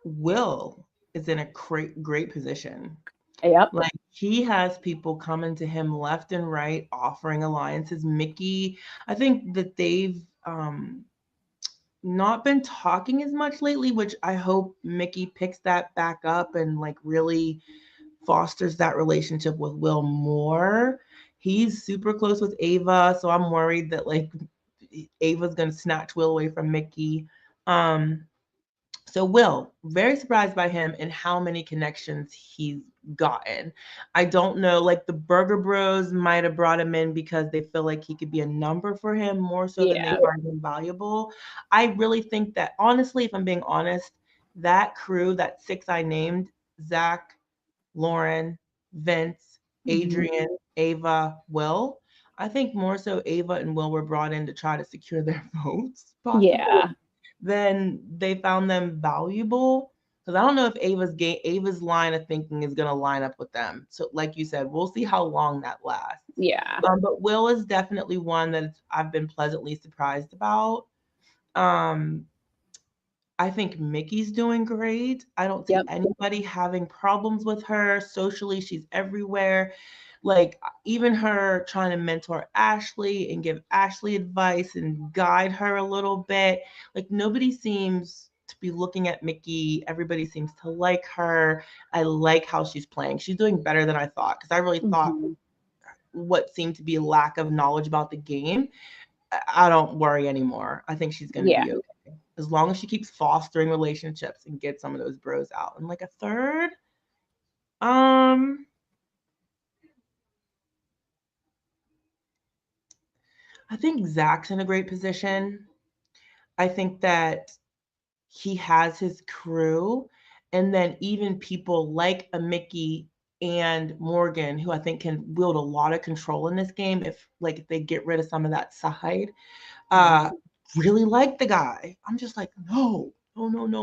Will is in a great position. Yep. Like he has people coming to him left and right, offering alliances. Mickey, I think that they've not been talking as much lately, which I hope Mickey picks that back up and like really fosters that relationship with Will more. He's super close with Ava, so I'm worried that like Ava's gonna snatch Will away from Mickey. So Will, very surprised by him and how many connections he's gotten. I don't know, like the Burger Bros might have brought him in because they feel like he could be a number for him more so than they find him valuable. I really think that, honestly, if I'm being honest, that crew, that 6 I named, Zach, Lauren, Vince, Adrian, Ava, Will, I think more so Ava and Will were brought in to try to secure their votes. Possibly. Yeah. Then they found them valuable. Because I don't know if Ava's line of thinking is going to line up with them. So like you said, we'll see how long that lasts. Yeah. But Will is definitely one that I've been pleasantly surprised about. I think Mickey's doing great. I don't see anybody having problems with her. Socially, she's everywhere. Like even her trying to mentor Ashley and give Ashley advice and guide her a little bit. Like nobody seems to be looking at Mickey. Everybody seems to like her. I like how she's playing. She's doing better than I thought, because I really thought what seemed to be a lack of knowledge about the game. I don't worry anymore. I think she's going to be okay. As long as she keeps fostering relationships and get some of those bros out. And like a third, I think Zach's in a great position. I think that he has his crew, and then even people like a Mickey and Morgan, who I think can wield a lot of control in this game if they get rid of some of that side. Really like the guy. I'm just like, no.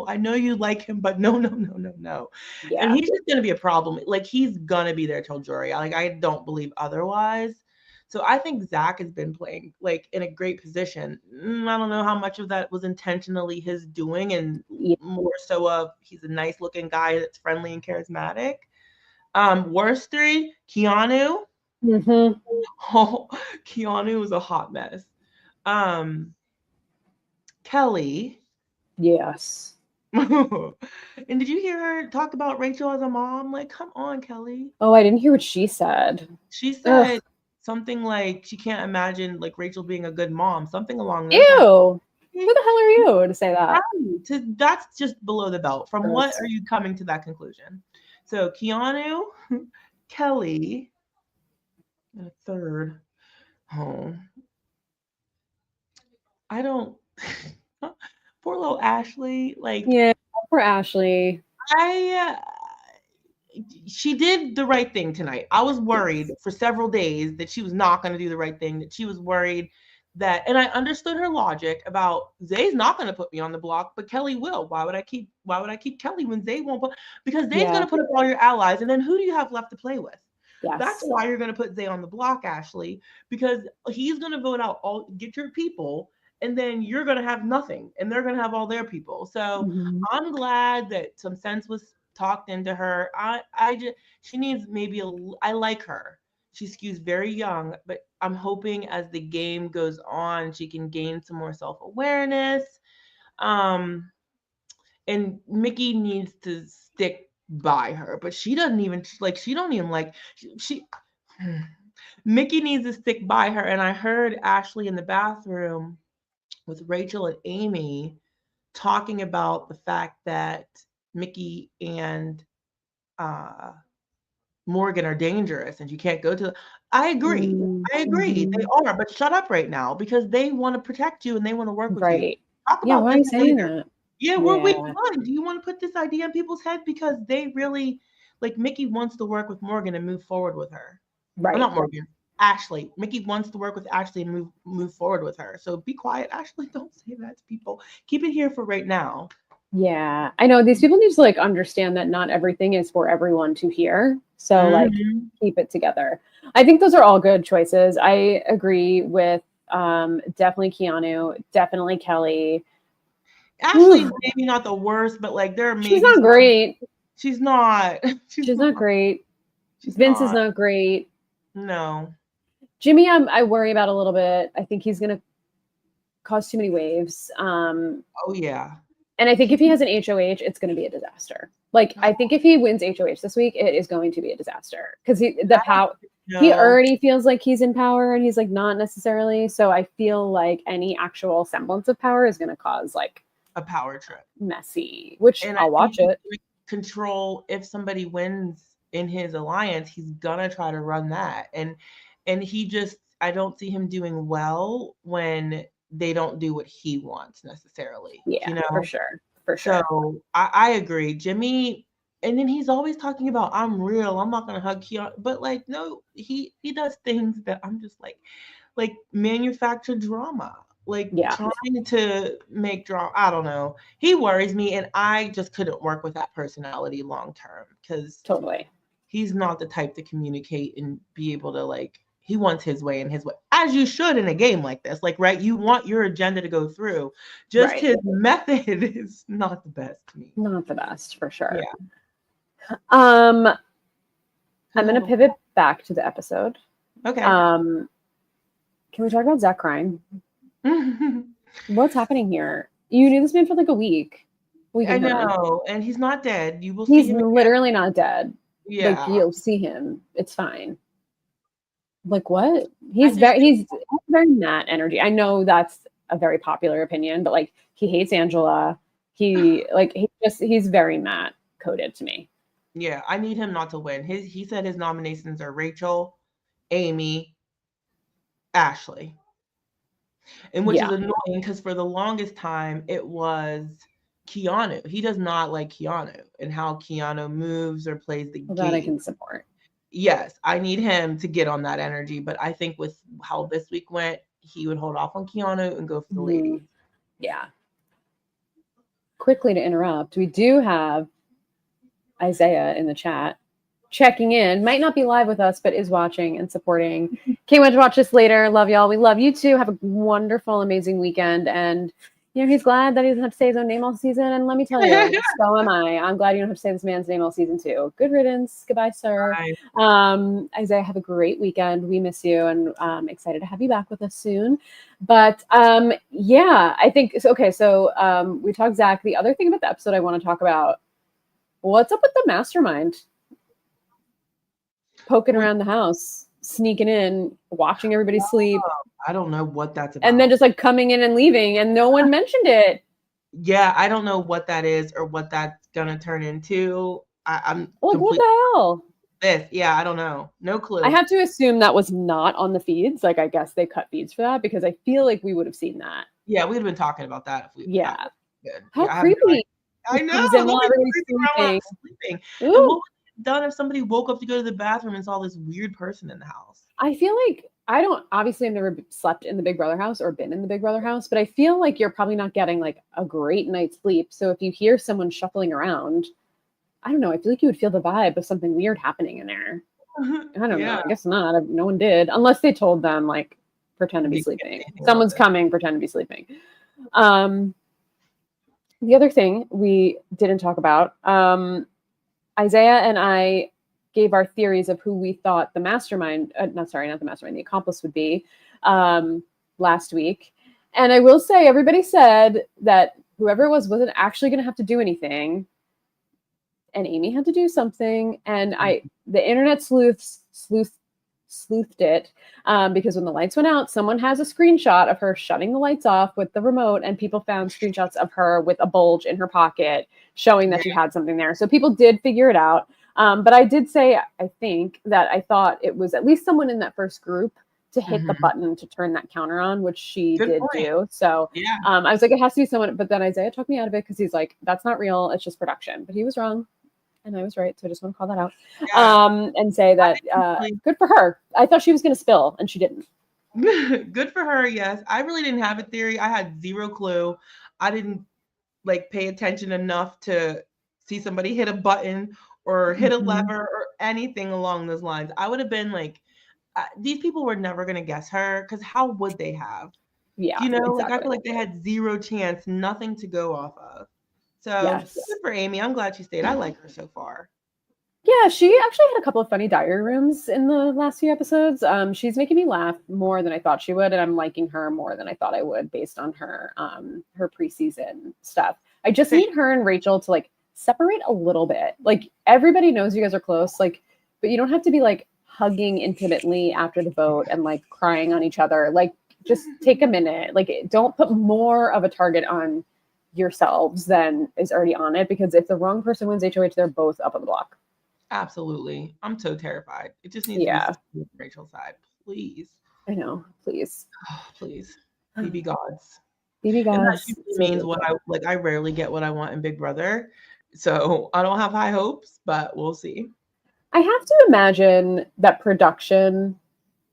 I know you like him, but no. Yeah. And he's just gonna be a problem. Like he's gonna be there till jury. I don't believe otherwise. So I think Zach has been playing like in a great position. I don't know how much of that was intentionally his doing and more so of he's a nice looking guy that's friendly and charismatic. Worst 3, Keanu. Oh, Keanu was a hot mess. Kelly. Yes. And did you hear her talk about Rachel as a mom? Like, come on, Kelly. Oh, I didn't hear what she said. She said something like she can't imagine like Rachel being a good mom, something along those lines. Who the hell are you to say that? That's just below the belt. From Gross. what are you coming to that conclusion? So Keanu, Kelly, and a third. Oh, I don't. Poor little Ashley. Like, Yeah, poor Ashley. She did the right thing tonight. I was worried for several days that she was not going to do the right thing, that she was worried that, and I understood her logic about Zay's not going to put me on the block, but Kelly will. Why would I keep Kelly when Zay won't put, because Zay's going to put up all your allies, and then who do you have left to play with? Yes. That's why you're going to put Zay on the block, Ashley, because he's going to vote out get your people, and then you're going to have nothing, and they're going to have all their people. So I'm glad that some sense was talked into her. She needs I like her. She skews very young, but I'm hoping as the game goes on, she can gain some more self-awareness. And Mickey needs to stick by her, but she don't even like Mickey needs to stick by her. And I heard Ashley in the bathroom with Rachel and Amy talking about the fact that Mickey and Morgan are dangerous and you can't go to I agree. They are, but shut up right now because they want to protect you and they want to work with you. Talk about why are you saying that? Yeah, we're week one. Do you want to put this idea in people's head? Because they really, like, Mickey wants to work with Morgan and move forward with her. Right. Not Morgan, Ashley. Mickey wants to work with Ashley and move forward with her. So be quiet, Ashley. Don't say that to people. Keep it here for right now. Yeah, I know these people need to like understand that not everything is for everyone to hear. So like keep it together. I think those are all good choices. I agree with definitely Keanu, definitely Kelly. Ashley's maybe not the worst, but like there are maybe she's not great. She's not. She's not great. Vince is not great. No. Jimmy, I worry about a little bit. I think he's gonna cause too many waves. Oh yeah. And I think if he has an HOH, it's going to be a disaster. Like, I think if he wins HOH this week, it is going to be a disaster because he already feels like he's in power and he's like not necessarily. So I feel like any actual semblance of power is going to cause like a power trip, messy. Which I'll watch it. Control if somebody wins in his alliance, he's gonna try to run that, and he just I don't see him doing well when they don't do what he wants necessarily. Yeah, you know, for sure. So I agree, Jimmy. And then he's always talking about I'm real. I'm not gonna hug Keanu, but like no, he does things that I'm just like manufactured drama, like trying to make drama. I don't know. He worries me, and I just couldn't work with that personality long term because he's not the type to communicate and be able to like. He wants his way and his way, as you should in a game like this. Like, right, you want your agenda to go through. Just his method is not the best to me. Not the best, for sure. Yeah. I'm going to pivot back to the episode. Okay. Can we talk about Zach crying? What's happening here? You knew this man for like a week. I know, and he's not dead. You will see him. He's literally not dead. Yeah. Like, you'll see him. It's fine. Like, what? He's very Matt energy. I know that's a very popular opinion, but like he hates Angela. He's very Matt coded to me. Yeah, I need him not to win. He said his nominations are Rachel, Amy, Ashley. And which is annoying because for the longest time it was Keanu. He does not like Keanu and how Keanu moves or plays the game. That I can support. Yes, I need him to get on that energy, but I think with how this week went, he would hold off on Keanu and go for the ladies. Yeah. Quickly to interrupt, we do have Isaiah in the chat checking in. Might not be live with us, but is watching and supporting. Can't wait to watch this later. Love y'all. We love you too. Have a wonderful, amazing weekend. And he's glad that he doesn't have to say his own name all season. And let me tell you, so am I. I'm glad you don't have to say this man's name all season too. Good riddance. Goodbye, sir. Bye. Isaiah, have a great weekend. We miss you, and I'm excited to have you back with us soon. But I think so. Okay, so we talked Zach. The other thing about the episode I want to talk about: what's up with the mastermind? Poking around the house, sneaking in, watching everybody sleep. I don't know what that's about. And then just like coming in and leaving, and no one mentioned it. Yeah, I don't know what that is or what that's gonna turn into. I'm Like, what the hell? Yeah, I don't know. No clue. I have to assume that was not on the feeds. Like, I guess they cut feeds for that because I feel like we would have seen that. Yeah, we'd have been talking about that if we. Yeah. Good. How Yeah, I have no idea. creepy. I know. Comes in while That'd be everybody's creepy around while sleeping. I'm sleeping. Ooh. And what would they have done if somebody woke up to go to the bathroom and saw this weird person in the house? I feel like obviously I've never slept in the Big Brother house or been in the Big Brother house, but I feel like you're probably not getting like a great night's sleep. So if you hear someone shuffling around, I don't know, I feel like you would feel the vibe of something weird happening in there. I don't know. I guess not. No one did, unless they told them like pretend to be sleeping. Someone's coming, pretend to be sleeping. The other thing we didn't talk about, Isaiah and I gave our theories of who we thought the mastermind, not the mastermind, the accomplice would be last week. And I will say, everybody said that whoever it was wasn't actually going to have to do anything. And Amy had to do something. And the internet sleuthed it because when the lights went out, someone has a screenshot of her shutting the lights off with the remote, and people found screenshots of her with a bulge in her pocket showing that she had something there. So people did figure it out. But I did say, I think that I thought it was at least someone in that first group to hit the button to turn that counter on, which she did do. So I was like, it has to be someone. But then Isaiah took me out of it because he's like, that's not real. It's just production. But he was wrong. And I was right. So I just want to call that out and say that good for her. I thought she was going to spill and she didn't. Good for her. Yes. I really didn't have a theory. I had zero clue. I didn't like pay attention enough to see somebody hit a button or hit a lever or anything along those lines. I would have been like, these people were never going to guess her because how would they have? Yeah. You know, like I feel like they had zero chance, nothing to go off of. So good for Amy. I'm glad she stayed. I like her so far. Yeah, she actually had a couple of funny diary rooms in the last few episodes. She's making me laugh more than I thought she would, and I'm liking her more than I thought I would based on her her preseason stuff. I just need her and Rachel to like separate a little bit. Like everybody knows you guys are close, like, but you don't have to be like hugging intimately after the vote and like crying on each other. Like just take a minute. Like don't put more of a target on yourselves than is already on it, because if the wrong person wins HOH, they're both up on the block. Absolutely. I'm so terrified. It just needs to be Rachel's side. Please. I know. Please. Oh, please. BB gods. BB gods. And that usually means what I rarely get what I want in Big Brother. So I don't have high hopes, but we'll see. I have to imagine that production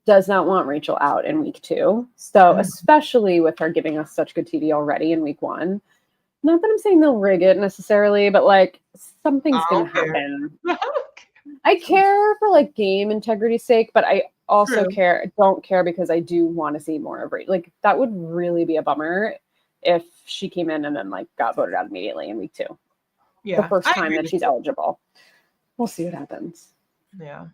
does not want Rachel out in week 2. So especially with her giving us such good TV already in week 1. Not that I'm saying they'll rig it necessarily, but like something's going to happen. I care for like game integrity's sake, but I also don't care because I do want to see more of Rachel. Like that would really be a bummer if she came in and then like got voted out immediately in week 2. Yeah. The first time that she's eligible. We'll see what happens. Yeah.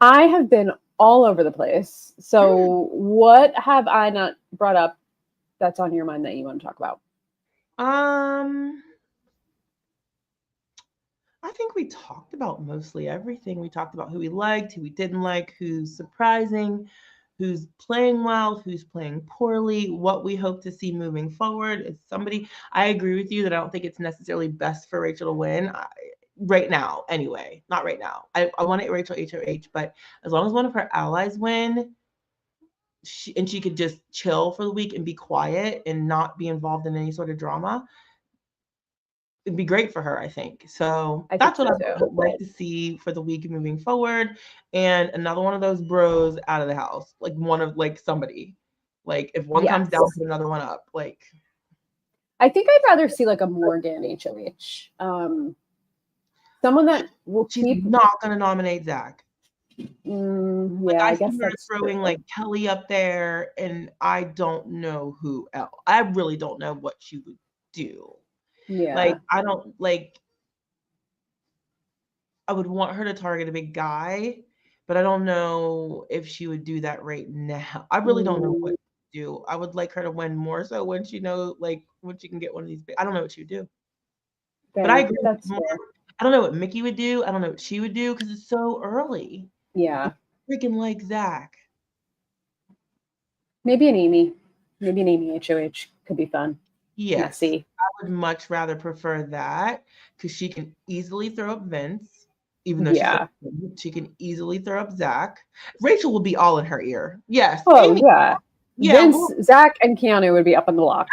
I have been all over the place. So what have I not brought up that's on your mind that you want to talk about? I think we talked about mostly everything. We talked about who we liked, who we didn't like, who's surprising, who's playing well, who's playing poorly, what we hope to see moving forward. Is somebody, I agree with you that I don't think it's necessarily best for Rachel to win. Right now, anyway. Not right now. I want it Rachel HOH, but as long as one of her allies win, she could just chill for the week and be quiet and not be involved in any sort of drama, it'd be great for her, I think. So that's what I would like to see for the week moving forward. And another one of those bros out of the house, like one of like somebody, like if one comes down, put another one up. Like, I think I'd rather see like a Morgan HOH. Someone that will keep not gonna nominate Zach. Yeah, I guess that's throwing true. Like Kelly up there, and I don't know who else. I really don't know what she would do. Yeah, like I don't like. I would want her to target a big guy, but I don't know if she would do that right now. I really don't know what to do. I would like her to win more so when she knows, like when she can get one of these. I don't know what she would do. But I agree. I don't know what Mickey would do. I don't know what she would do because it's so early. Yeah. It's freaking like Zach. Maybe an Amy. Maybe an Amy HOH could be fun. Yes. Messy. I would much rather prefer that because she can easily throw up Vince, even though Yeah. she can easily throw up Zach. Rachel will be all in her ear. Yes. Oh, Amy, yeah. Vince, Zach, and Keanu would be up on the block.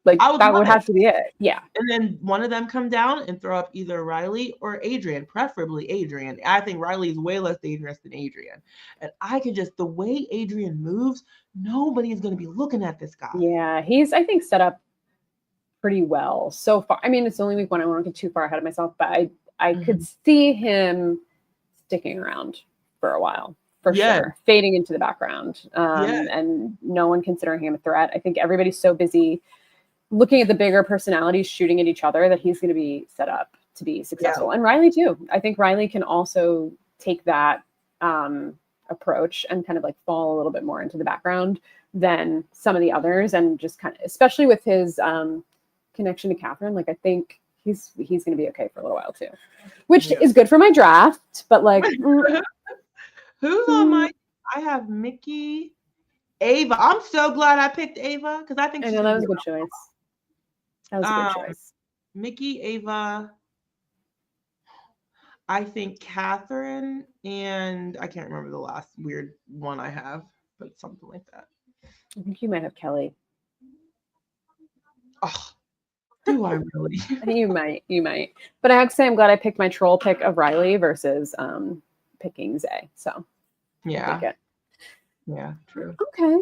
Like, that would have to be it. Yeah. And then one of them come down and throw up either Riley or Adrian, preferably Adrian. I think Riley is way less dangerous than Adrian. And I could just, the way Adrian moves, nobody is going to be looking at this guy. Yeah, he's, I think, set up pretty well so far. I mean, it's only week 1. I won't get too far ahead of myself, but I could see him sticking around for a while, for sure, fading into the background, and no one considering him a threat. I think everybody's so busy looking at the bigger personalities shooting at each other that he's going to be set up to be successful. And Riley too. I think Riley can also take that approach and kind of like fall a little bit more into the background than some of the others, and just kind of, especially with his connection to Catherine, like I think he's going to be okay for a little while too, which is good for my draft. But like, who's on my? I have Mickey, Ava. I'm so glad I picked Ava because I think I know that was a good choice. That was a good choice. Mickey, Ava. I think Catherine, and I can't remember the last weird one I have, but something like that. I think you might have Kelly. Oh, do I really? I think you might. But I have to say, I'm glad I picked my troll pick of Riley versus picking Zay. So yeah, true. Okay.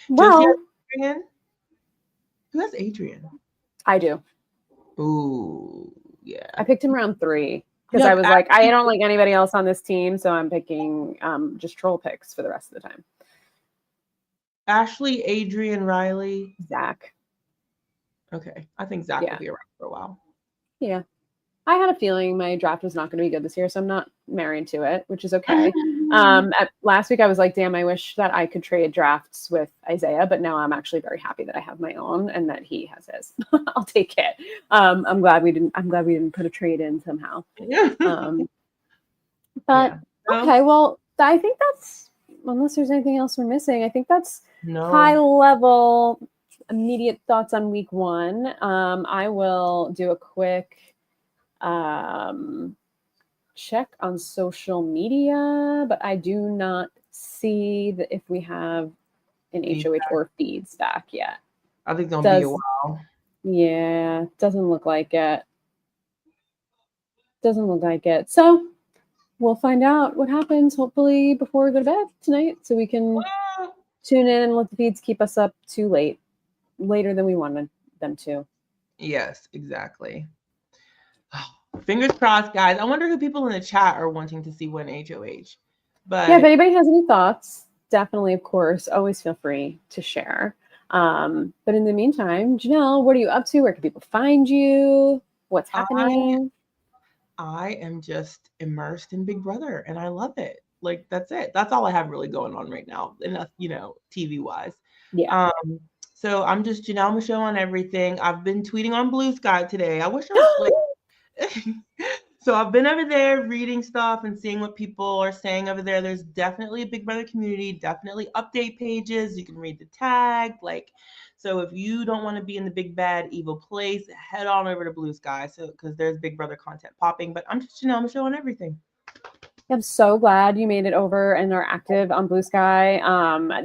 Well, who has Adrian? I do. Ooh, yeah. I picked him round 3 because I was like, I don't like anybody else on this team, so I'm picking just troll picks for the rest of the time. Ashley, Adrian, Riley, Zach. Okay, I think Zach will be around for a while. Yeah, I had a feeling my draft was not going to be good this year, so I'm not married to it, which is okay. Last week I was like, damn, I wish that I could trade drafts with Isaiah, but now I'm actually very happy that I have my own and that he has his. I'll take it. I'm glad we didn't put a trade in somehow. But okay, well, I think that's, unless there's anything else we're missing, I think that's high level immediate thoughts on week 1. I will do a quick check on social media, but I do not see that if we have an HOH or feeds back yet. I think it'll be a while. Yeah, doesn't look like it. So we'll find out what happens hopefully before we go to bed tonight, so we can tune in and let the feeds keep us up too late, later than we wanted them to. Yes, exactly. Fingers crossed, guys. I wonder who people in the chat are wanting to see win HOH. But yeah, if anybody has any thoughts, definitely, of course, always feel free to share. But in the meantime, Janelle, what are you up to? Where can people find you? What's happening? I am just immersed in Big Brother, and I love it. Like, that's it. That's all I have really going on right now, and TV wise. Yeah. So I'm just Janelle Michaud on everything. I've been tweeting on Blue Sky today. I wish I was like. So I've been over there reading stuff and seeing what people are saying over there. There's definitely a Big Brother community, definitely update pages. You can read the tag. So if you don't want to be in the big bad evil place, head on over to Blue Sky. So because there's Big Brother content popping. But I'm just Janelle Michaud on everything. I'm so glad you made it over and are active on Blue Sky.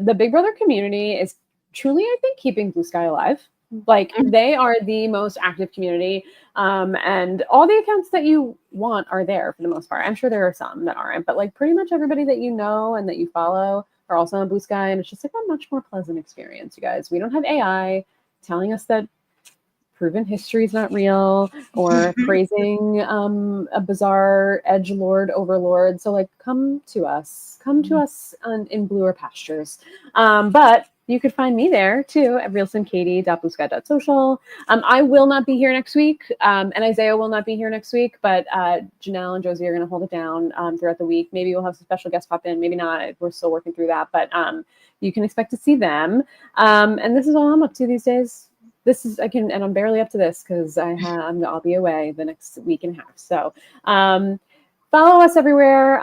The Big Brother community is truly, I think, keeping Blue Sky alive. Like, they are the most active community, and all the accounts that you want are there for the most part. I'm sure there are some that aren't, but like pretty much everybody that you know and that you follow are also on Blue Sky, and it's just like a much more pleasant experience, you guys. We don't have AI telling us that proven history is not real or praising a bizarre edgelord overlord. So like, come to us in bluer pastures. But you could find me there too at realsimkatie.bluesky.social. I will not be here next week, and Isaiah will not be here next week, but Janelle and Josie are going to hold it down throughout the week. Maybe we'll have some special guests pop in, maybe not. We're still working through that, but you can expect to see them. And this is all I'm up to these days. And I'm barely up to this because I'll be away the next week and a half. So follow us everywhere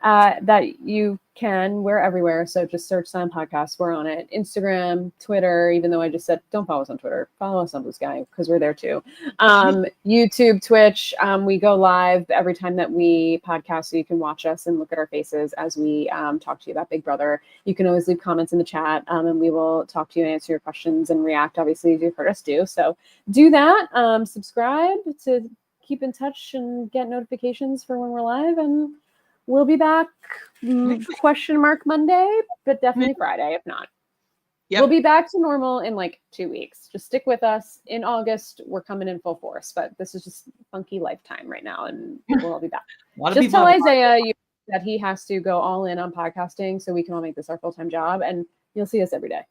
that you can, we're everywhere. So just search Slam Podcast. We're on it. Instagram, Twitter, even though I just said, don't follow us on Twitter. Follow us on Blue Sky because we're there too. YouTube, Twitch. We go live every time that we podcast, so you can watch us and look at our faces as we talk to you about Big Brother. You can always leave comments in the chat, and we will talk to you and answer your questions and react, obviously, as you've heard us do. So do that. Subscribe to keep in touch and get notifications for when we're live, and we'll be back question mark Monday, but definitely Friday if not. Yep. We'll be back to normal in like 2 weeks. Just stick with us. In August, we're coming in full force, but this is just funky lifetime right now, and we'll all be back. Just tell Isaiah that he has to go all in on podcasting so we can all make this our full-time job, and you'll see us every day.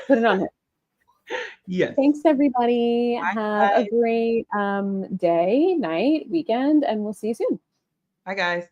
Put it on him. Yes. Thanks, everybody. Have a great day, night, weekend, and we'll see you soon. Bye, guys.